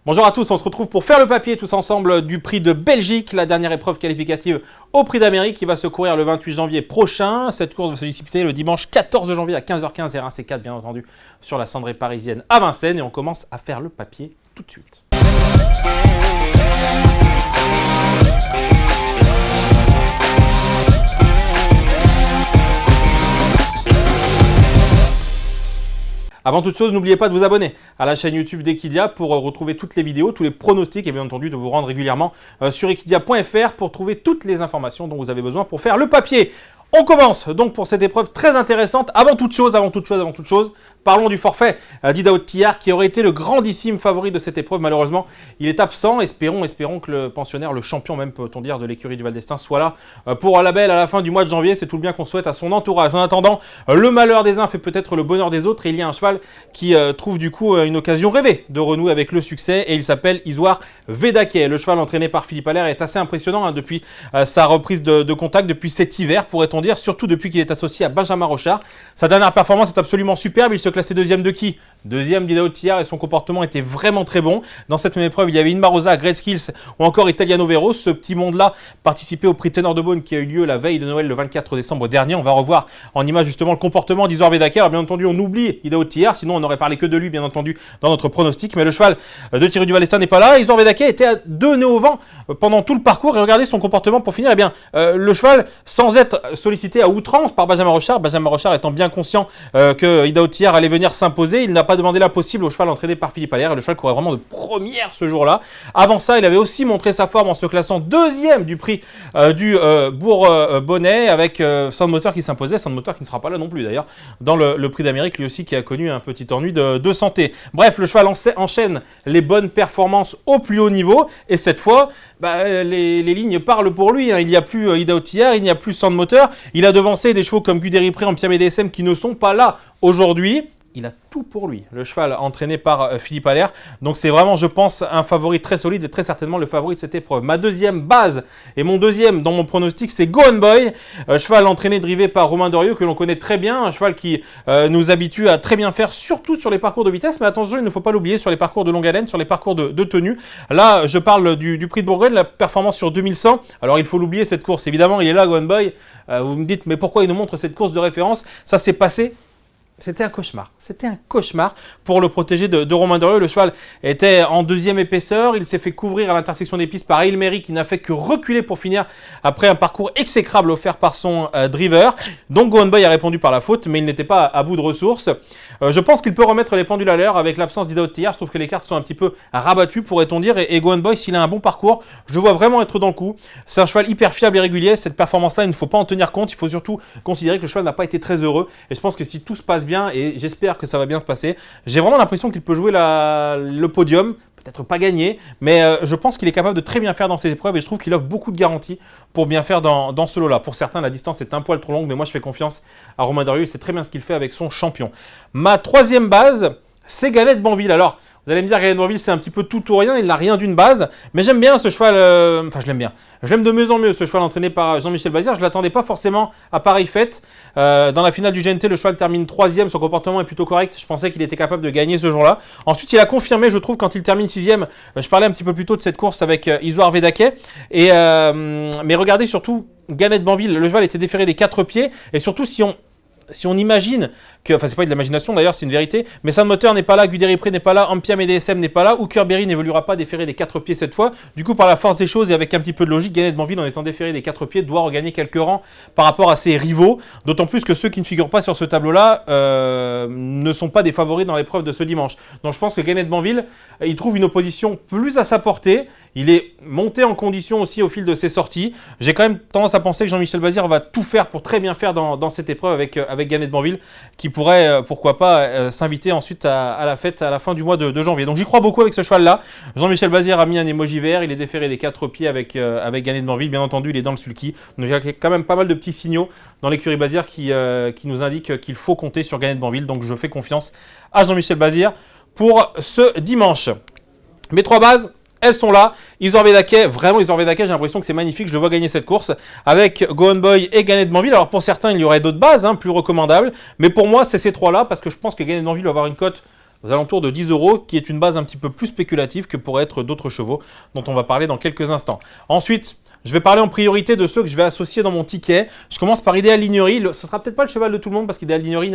Bonjour à tous, on se retrouve pour faire le papier tous ensemble du prix de Belgique, la dernière épreuve qualificative au prix d'Amérique qui va se courir le 28 janvier prochain. Cette course va se disputer le dimanche 14 janvier à 15h15 R1C4 bien entendu sur la cendrée parisienne à Vincennes et on commence à faire le papier tout de suite. Avant toute chose, n'oubliez pas de vous abonner à la chaîne YouTube d'Equidia pour retrouver toutes les vidéos, tous les pronostics et bien entendu de vous rendre régulièrement sur equidia.fr pour trouver toutes les informations dont vous avez besoin pour faire le papier. On commence donc pour cette épreuve très intéressante. Avant toute chose, parlons du forfait d'Idaho Tillard qui aurait été le grandissime favori de cette épreuve. Malheureusement, il est absent. Espérons que le pensionnaire, le champion même peut-on dire de l'écurie du Val d'Estaing soit là pour la belle à la fin du mois de janvier. C'est tout le bien qu'on souhaite à son entourage. En attendant, le malheur des uns fait peut-être le bonheur des autres. Et il y a un cheval qui trouve du coup une occasion rêvée de renouer avec le succès et il s'appelle Isoire Vedake. Le cheval entraîné par Philippe Allaire est assez impressionnant depuis sa reprise de contact, depuis cet hiver pourrait-on dire, surtout depuis qu'il est associé à Benjamin Rochard. Sa dernière performance est absolument superbe, il se classait deuxième de qui? Deuxième d'Idaho Tillard et son comportement était vraiment très bon. Dans cette même épreuve, il y avait Inmarosa, Great Skills ou encore Italiano Vero. Ce petit monde-là participait au prix Ténor de Beaune qui a eu lieu la veille de Noël le 24 décembre dernier. On va revoir en image justement le comportement d'Isoire Vedake. Alors bien entendu, on oublie Idaho Tillard, sinon on n'aurait parlé que de lui bien entendu dans notre pronostic. Mais le cheval de Thierry du Val d'Estaing n'est pas là. Isoire Vedake était à deux nœuds au vent pendant tout le parcours et regardez son comportement pour finir. Eh bien, le cheval, sans être sollicité à outrance par Benjamin Rochard étant bien conscient que Idaho Tillard allait venir s'imposer, il n'a pas demandé l'impossible au cheval entraîné par Philippe Allaire et le cheval courait vraiment de première ce jour-là. Avant ça, il avait aussi montré sa forme en se classant deuxième du prix du Bourg-Bonnet avec Sandmotor qui s'imposait, Sandmotor qui ne sera pas là non plus d'ailleurs dans le prix d'Amérique, lui aussi qui a connu un petit ennui de santé. Bref, le cheval enchaîne les bonnes performances au plus haut niveau et cette fois, les lignes parlent pour lui. Il n'y a plus Idaho Tillard, il n'y a plus Sandmotor, il a devancé des chevaux comme Guderi Pré en Piam et DSM qui ne sont pas là aujourd'hui. Il a tout pour lui, le cheval entraîné par Philippe Allaire. Donc c'est vraiment, je pense, un favori très solide et très certainement le favori de cette épreuve. Ma deuxième base et mon deuxième dans mon pronostic, c'est Go On Boy, cheval entraîné drivé par Romain Dorieux que l'on connaît très bien, un cheval qui nous habitue à très bien faire, surtout sur les parcours de vitesse. Mais attention, il ne faut pas l'oublier sur les parcours de longue haleine, sur les parcours de tenue. Là, je parle du prix de Bourgogne, la performance sur 2100. Alors il faut l'oublier cette course, évidemment, il est là, Go On Boy. Vous me dites, mais pourquoi il nous montre cette course de référence? Ça s'est passé. C'était un cauchemar pour le protéger de Romain Dorieux. Le cheval était en deuxième épaisseur. Il s'est fait couvrir à l'intersection des pistes par Aylmery qui n'a fait que reculer pour finir après un parcours exécrable offert par son driver. Donc Go On Boy a répondu par la faute, mais il n'était pas à bout de ressources. Je pense qu'il peut remettre les pendules à l'heure avec l'absence d'Idaho Tillard. Je trouve que les cartes sont un petit peu rabattues, pourrait-on dire. Et Go On Boy, s'il a un bon parcours, je le vois vraiment être dans le coup. C'est un cheval hyper fiable et régulier. Cette performance-là, il ne faut pas en tenir compte. Il faut surtout considérer que le cheval n'a pas été très heureux. Et je pense que si tout se passe bien, et j'espère que ça va bien se passer. J'ai vraiment l'impression qu'il peut jouer le podium, peut-être pas gagner, mais je pense qu'il est capable de très bien faire dans ces épreuves et je trouve qu'il offre beaucoup de garanties pour bien faire dans ce lot-là. Pour certains, la distance est un poil trop longue, mais moi je fais confiance à Romain Dorieux, il sait très bien ce qu'il fait avec son champion. Ma troisième base, c'est Galette Banville. Alors, vous allez me dire, Galette Banville, c'est un petit peu tout ou rien, il n'a rien d'une base, mais j'aime bien ce cheval, je l'aime bien. Je l'aime de mieux en mieux, ce cheval entraîné par Jean-Michel Bazir. Je ne l'attendais pas forcément à pareille fête. Dans la finale du GNT, le cheval termine 3e, son comportement est plutôt correct. Je pensais qu'il était capable de gagner ce jour-là. Ensuite, il a confirmé, je trouve, quand il termine 6e. Je parlais un petit peu plus tôt de cette course avec Isoire Vedake. Mais regardez surtout, Galette Banville, le cheval était déféré des 4 pieds. Et surtout, si on imagine que, enfin c'est pas de l'imagination d'ailleurs, c'est une vérité, mais Sandmotor n'est pas là, Guderi Pré n'est pas là, Ampiam et DSM n'est pas là, Hooker Berry n'évoluera pas déféré des 4 pieds cette fois. Du coup, par la force des choses et avec un petit peu de logique, Galette Banville en étant déféré des 4 pieds doit regagner quelques rangs par rapport à ses rivaux, d'autant plus que ceux qui ne figurent pas sur ce tableau-là ne sont pas des favoris dans l'épreuve de ce dimanche. Donc je pense que Galette Banville, il trouve une opposition plus à sa portée, il est monté en condition aussi au fil de ses sorties. J'ai quand même tendance à penser que Jean-Michel Bazir va tout faire pour très bien faire dans cette épreuve avec Galette Banville, qui pourrait, pourquoi pas, s'inviter ensuite à la fête à la fin du mois de janvier. Donc j'y crois beaucoup avec ce cheval-là. Jean-Michel Bazir a mis un emoji vert, il est déféré des 4 pieds avec Galette Banville. Bien entendu, il est dans le sulky. Donc il y a quand même pas mal de petits signaux dans l'écurie Bazir qui nous indiquent qu'il faut compter sur Galette Banville. Donc je fais confiance à Jean-Michel Bazir pour ce dimanche. Mes 3 bases, elles sont là. Isoire Vedake, vraiment Isoire Vedake, j'ai l'impression que c'est magnifique. Je le vois gagner cette course avec Go On Boy et Galette Banville. Alors pour certains, il y aurait d'autres bases plus recommandables. Mais pour moi, c'est ces 3-là parce que je pense que Galette Banville va avoir une cote aux alentours de 10 €, qui est une base un petit peu plus spéculative que pourraient être d'autres chevaux dont on va parler dans quelques instants. Ensuite, je vais parler en priorité de ceux que je vais associer dans mon ticket. Je commence par Ideal Lignery. Ce sera peut-être pas le cheval de tout le monde parce qu'Ideal Lignery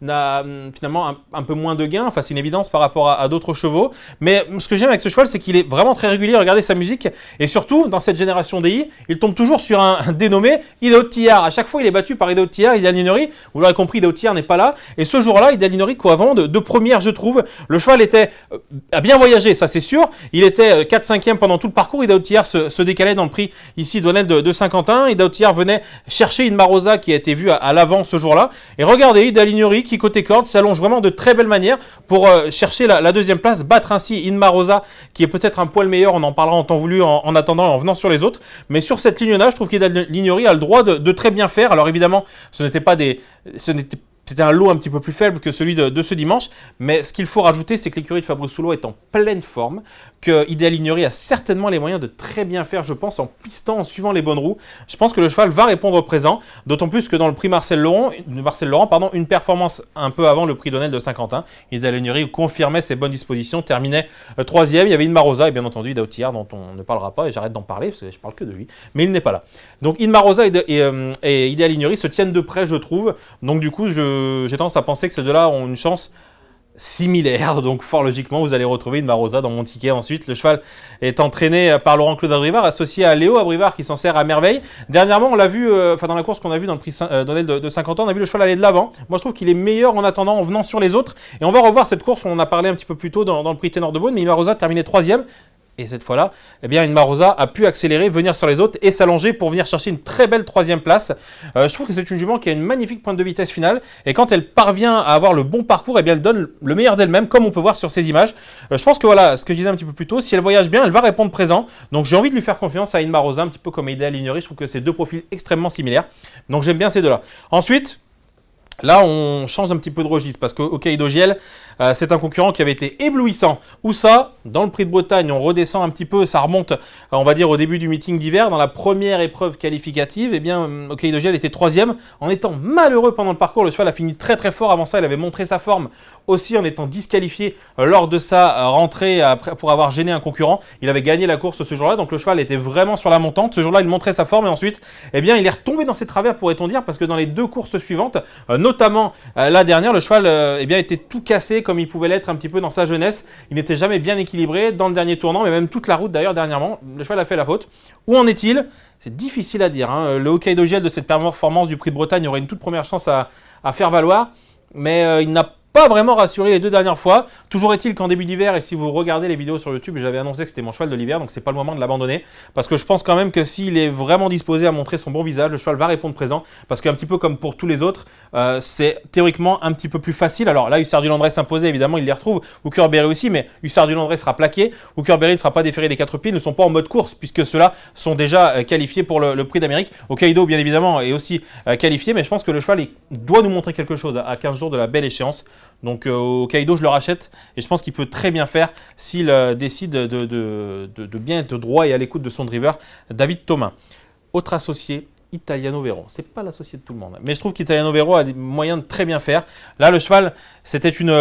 n'a finalement un peu moins de gains. Enfin, c'est une évidence par rapport à d'autres chevaux. Mais ce que j'aime avec ce cheval, c'est qu'il est vraiment très régulier. Regardez sa musique. Et surtout, dans cette génération DI, il tombe toujours sur un dénommé Idaho Tillard. À chaque fois, il est battu par Idaho Tillard. Ideal Lignery, vous l'aurez compris, Idaho Tillard n'est pas là. Et ce jour-là, Ideal Lignery, quoi, avant de première, je trouve. Le cheval a bien voyagé, ça c'est sûr. Il était 4-5e pendant tout le parcours. Idaho Tillard se décalait dans le prix ici de Saint-Quentin. Idaho Tillard venait chercher une Marosa qui a été vue à l'avant ce jour-là. Et regardez, Ideal Lignery qui côté corde s'allonge vraiment de très belle manière pour chercher la deuxième place, battre ainsi Inmarosa qui est peut-être un poil meilleur, on en parlera en temps voulu en attendant en venant sur les autres. Mais sur cette ligne-là, je trouve qu'Ideal Lignery a le droit de très bien faire. Alors évidemment, c'était un lot un petit peu plus faible que celui de ce dimanche, mais ce qu'il faut rajouter, c'est que l'écurie de Fabrice Soulot est en pleine forme, que Ideal Lignery a certainement les moyens de très bien faire, je pense, en pistant, en suivant les bonnes roues. Je pense que le cheval va répondre présent, d'autant plus que dans le prix Marcel Laurent, une performance un peu avant le prix d'Honnel de Saint-Quentin, Ideal Lignery confirmait ses bonnes dispositions, terminait 3e. Il y avait Inmarosa et bien entendu Idaho Tillard dont on ne parlera pas, et j'arrête d'en parler parce que je parle que de lui, mais il n'est pas là. Donc Inmarosa et Ideal Lignery se tiennent de près, je trouve. Donc du coup, j'ai tendance à penser que ces deux-là ont une chance similaire, donc fort logiquement vous allez retrouver une Marosa dans mon ticket ensuite. Le cheval est entraîné par Laurent-Claude Abrivard, associé à Léo Abrivard qui s'en sert à merveille. Dernièrement on l'a vu, dans la course qu'on a vue dans le prix d'Honnel de Saint-Quentin, on a vu le cheval aller de l'avant. Moi je trouve qu'il est meilleur en attendant, en venant sur les autres, et on va revoir cette course, on en a parlé un petit peu plus tôt dans le prix Ténor de Beaune, mais Marosa terminait 3e. Et cette fois-là, eh bien, Inmarosa a pu accélérer, venir sur les autres et s'allonger pour venir chercher une très belle 3e place. Je trouve que c'est une jument qui a une magnifique pointe de vitesse finale. Et quand elle parvient à avoir le bon parcours, eh bien, elle donne le meilleur d'elle-même, comme on peut voir sur ces images. Je pense que voilà, ce que je disais un petit peu plus tôt, si elle voyage bien, elle va répondre présent. Donc j'ai envie de lui faire confiance à Inmarosa, un petit peu comme Ideal Lignery. Je trouve que c'est deux profils extrêmement similaires. Donc j'aime bien ces deux-là. Ensuite, là, on change un petit peu de registre parce que Hokkaido Giel, c'est un concurrent qui avait été éblouissant. Où ça, dans le prix de Bretagne, on redescend un petit peu, ça remonte, on va dire, au début du meeting d'hiver. Dans la première épreuve qualificative, eh bien, Hokkaido Giel était 3e en étant malheureux pendant le parcours. Le cheval a fini très très fort. Avant ça, il avait montré sa forme aussi en étant disqualifié lors de sa rentrée pour avoir gêné un concurrent. Il avait gagné la course ce jour-là, donc le cheval était vraiment sur la montante. Ce jour-là, il montrait sa forme et ensuite, eh bien, il est retombé dans ses travers, pourrait-on dire, parce que dans les deux courses suivantes, notamment la dernière, le cheval eh bien, était tout cassé comme il pouvait l'être un petit peu dans sa jeunesse. Il n'était jamais bien équilibré dans le dernier tournant, mais même toute la route d'ailleurs dernièrement, le cheval a fait la faute. Où en est-il? C'est difficile à dire. Hein. Le Hokkaido Giel de cette performance du prix de Bretagne aurait une toute première chance à faire valoir, mais il n'a pas vraiment rassuré les deux dernières fois. Toujours est-il qu'en début d'hiver, et si vous regardez les vidéos sur YouTube, j'avais annoncé que c'était mon cheval de l'hiver, donc c'est pas le moment de l'abandonner, parce que je pense quand même que s'il est vraiment disposé à montrer son bon visage, le cheval va répondre présent, parce qu'un petit peu comme pour tous les autres, c'est théoriquement un petit peu plus facile. Alors là, Hussard du Landré s'imposait, évidemment, il les retrouve, Hooker Berry aussi, mais Hussard du Landré sera plaqué, Hooker Berry ne sera pas déféré des 4 pieds, ne sont pas en mode course, puisque ceux-là sont déjà qualifiés pour le prix d'Amérique. Hokkaido, bien évidemment, est aussi qualifié, mais je pense que le cheval doit nous montrer quelque chose à 15 jours de la belle échéance. Donc Hokkaido, je le rachète et je pense qu'il peut très bien faire s'il décide de bien être droit et à l'écoute de son driver, David Thomas. Autre associé, Italiano Vero. C'est pas l'associé de tout le monde, mais je trouve qu'Italiano Vero a des moyens de très bien faire. Là, le cheval, c'était une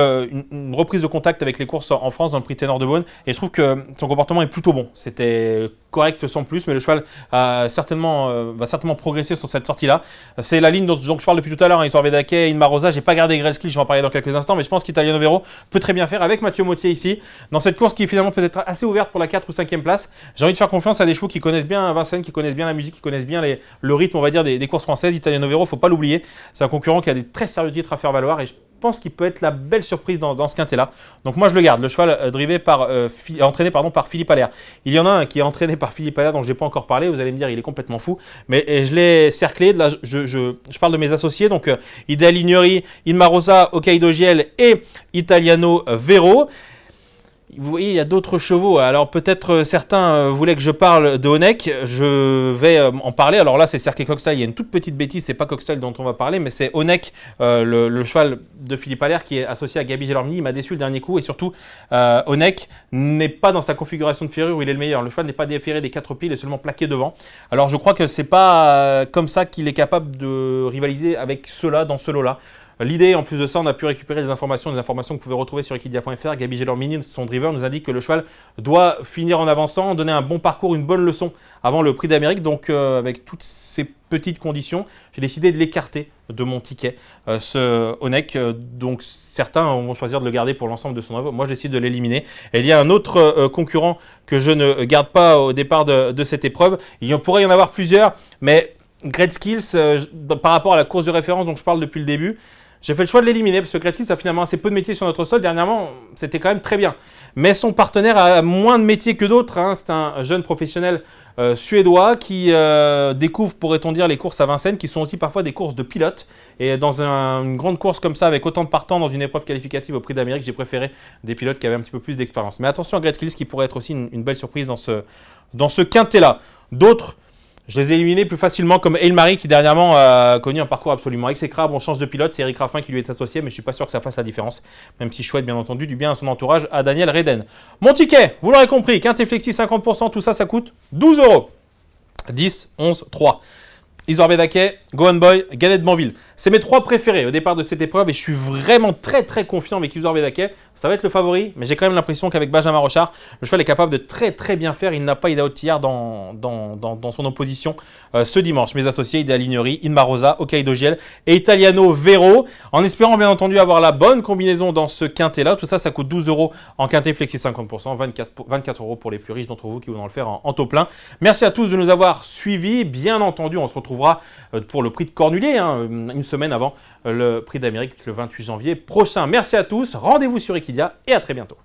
reprise de contact avec les courses en France dans le prix Ténor de Beaune et je trouve que son comportement est plutôt bon. C'était correct sans plus, mais le cheval va certainement progresser sur cette sortie-là. C'est la ligne dont je parle depuis tout à l'heure, Histoire Vedake, Inmarosa. J'ai pas gardé Gretzky, je vais en parler dans quelques instants, mais je pense qu'Italiano Vero peut très bien faire avec Mathieu Mottier ici, dans cette course qui est finalement peut-être assez ouverte pour la 4 ou 5e place. J'ai envie de faire confiance à des chevaux qui connaissent bien Vincennes, qui connaissent bien la musique, qui connaissent bien le rythme, on va dire, des courses françaises. Italiano Vero, faut pas l'oublier, c'est un concurrent qui a des très sérieux titres à faire valoir et je pense qu'il peut être la belle surprise dans ce quintet-là. Donc moi je le garde, le cheval entraîné par Philippe Allaire. Il y en a un qui est entraîné par Philippe Allaire dont je n'ai pas encore parlé, vous allez me dire il est complètement fou, mais je l'ai cerclé, là je parle de mes associés, donc Ideal Lignery, Inmarosa, Hokkaido Giel et Italiano Vero. Vous voyez, il y a d'autres chevaux. Alors peut-être certains voulaient que je parle de Honeck. Je vais en parler. Alors là, c'est Cerquet Coxtile. Il y a une toute petite bêtise. C'est pas Coxtile dont on va parler, mais c'est Honeck, le cheval de Philippe Allaire qui est associé à Gabi Gelormini. Il m'a déçu le dernier coup. Et surtout, Honeck n'est pas dans sa configuration de ferrure où il est le meilleur. Le cheval n'est pas déféré des 4 pieds. Il est seulement plaqué devant. Alors je crois que c'est pas comme ça qu'il est capable de rivaliser avec ceux-là dans ce lot-là. L'idée, en plus de ça, on a pu récupérer des informations que vous pouvez retrouver sur equidia.fr. Gabi Gelormini, son driver, nous indique que le cheval doit finir en avançant, donner un bon parcours, une bonne leçon avant le Prix d'Amérique. Donc, avec toutes ces petites conditions, j'ai décidé de l'écarter de mon ticket, ce Honeck. Donc, certains vont choisir de le garder pour l'ensemble de son œuvre. Moi, je décide de l'éliminer. Et il y a un autre concurrent que je ne garde pas au départ de cette épreuve. Il pourrait y en avoir plusieurs, mais Great Skills, par rapport à la course de référence dont je parle depuis le début, j'ai fait le choix de l'éliminer parce que Great Skills a finalement assez peu de métiers sur notre sol. Dernièrement, c'était quand même très bien. Mais son partenaire a moins de métiers que d'autres. Hein. C'est un jeune professionnel suédois qui découvre, pourrait-on dire, les courses à Vincennes, qui sont aussi parfois des courses de pilotes. Et dans une grande course comme ça, avec autant de partants dans une épreuve qualificative au Prix d'Amérique, j'ai préféré des pilotes qui avaient un petit peu plus d'expérience. Mais attention à Great Skills qui pourrait être aussi une belle surprise dans ce quintet-là. D'autres, je les ai éliminés plus facilement, comme Aylmarie qui dernièrement a connu un parcours absolument exécrable. On change de pilote, c'est Eric Raffin qui lui est associé, mais je ne suis pas sûr que ça fasse la différence. Même si je souhaite bien entendu du bien à son entourage, à Daniel Reden. Mon ticket, vous l'aurez compris, quintet flexi 50%, tout ça, ça coûte 12 €. 10, 11, 3. Isor Bedaquet, Go On Boy, Galette Banville. C'est mes 3 préférés au départ de cette épreuve et je suis vraiment très confiant avec Isor Bedaquet. Ça va être le favori, mais j'ai quand même l'impression qu'avec Benjamin Rochard, le cheval est capable de très bien faire. Il n'a pas Idaho Tillard dans son opposition ce dimanche. Mes associés, Idéal Lignery, Inma Rosa, Hokkaido Giel et Italiano Vero. En espérant bien entendu avoir la bonne combinaison dans ce quintet-là. Tout ça, ça coûte 12 € en quintet flexi 50%, 24 € pour les plus riches d'entre vous qui voudront le faire en taux plein. Merci à tous de nous avoir suivis. Bien entendu, on se retrouvera pour le prix de Cornulier, une semaine avant le Prix d'Amérique, le 28 janvier prochain. Merci à tous, rendez-vous sur Equidia et à très bientôt.